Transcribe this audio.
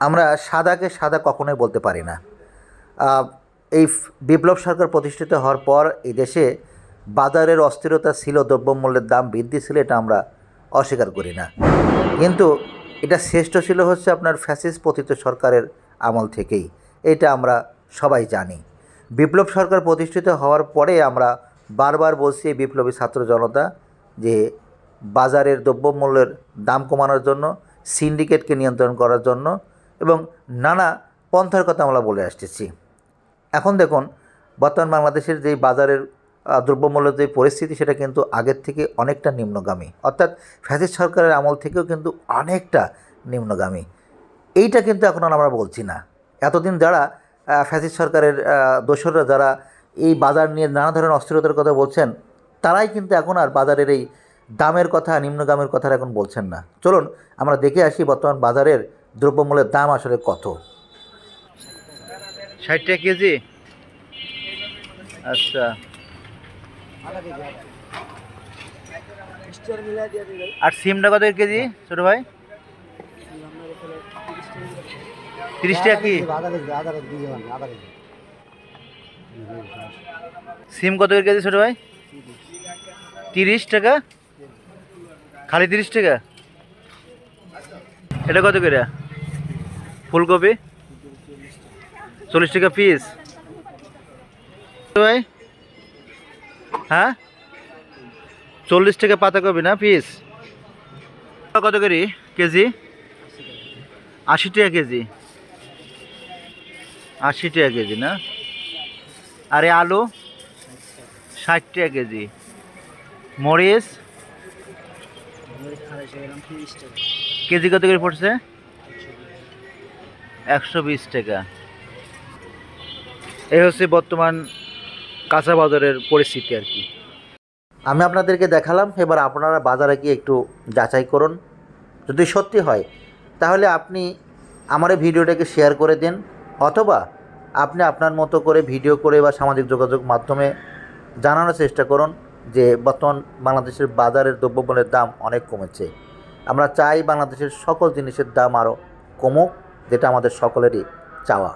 আমরা সাদাকে সাদা কখনোই বলতে পারি না। এই বিপ্লব সরকার প্রতিষ্ঠিত হওয়ার পর এই দেশে বাজারের অস্থিরতা ছিল, দ্রব্যমূল্যের দাম বৃদ্ধি ছিল, এটা আমরা অস্বীকার করি না। কিন্তু এটা শ্রেষ্ঠ ছিল হচ্ছে আপনার ফ্যাসিস্ট পতিত সরকারের আমল থেকেই, এটা আমরা সবাই জানি। বিপ্লব সরকার প্রতিষ্ঠিত হওয়ার পরে আমরা বারবার বলছি বিপ্লবী ছাত্র জনতা যে বাজারের দ্রব্যমূল্যের দাম কমানোর জন্য, সিন্ডিকেটকে নিয়ন্ত্রণ করার জন্য এবং নানা পন্থার কথা আমরা বলে আসতেছি। এখন দেখুন, বর্তমান বাংলাদেশের যেই বাজারের দ্রব্যমূল্যের যে পরিস্থিতি, সেটা কিন্তু আগের থেকে অনেকটা নিম্নগামী, অর্থাৎ ফ্যাসিস্ট সরকারের আমল থেকেও কিন্তু অনেকটা নিম্নগামী। এইটা কিন্তু এখন আর আমরা বলছি না। এতদিন যারা ফ্যাসিস্ট সরকারের দোসররা যারা এই বাজার নিয়ে নানা ধরনের অস্থিরতার কথা বলছেন, তারাই কিন্তু এখন আর বাজারের এই দামের কথা, নিম্নগামের কথা এখন বলছেন না। চলুন আমরা দেখে আসি বর্তমান বাজারের দ্রব্যমূল্যের দাম আসলে কত। 60 টাকা কেজি। আচ্ছা, আর সিমটা কত কেজি ছোট ভাই? 30 টাকা কি? সিম কত কেজি ছোট ভাই? 30 টাকা, খালি 30 টাকা। এটা কত করে? ফুলকপি 40 টাকা পিস ভাই। হ্যাঁ, 40 টাকা পাতাকপি না পিস। কত করে কেজি? 80 টাকা কেজি। 80 টাকা কেজি না? আরে আলু 60 টাকা কেজি। মরিচ কেজি কত করে পড়ছে? 120 টাকা। এই হচ্ছে বর্তমান কাঁচা বাজারের পরিস্থিতি আর কি। আমি আপনাদেরকে দেখালাম, এবার আপনারা বাজারে গিয়ে একটু যাচাই করুন। যদি সত্যি হয় তাহলে আপনি আমার এই ভিডিওটাকে শেয়ার করে দিন, অথবা আপনি আপনার মতো করে ভিডিও করে বা সামাজিক যোগাযোগ মাধ্যমে জানানোর চেষ্টা করুন যে বর্তমান বাংলাদেশের বাজারের দ্রব্যমূল্যের দাম অনেক কমেছে। আমরা চাই বাংলাদেশের সকল জিনিসের দাম আরও কমুক, যেটা আমাদের সকলেরই চাওয়া।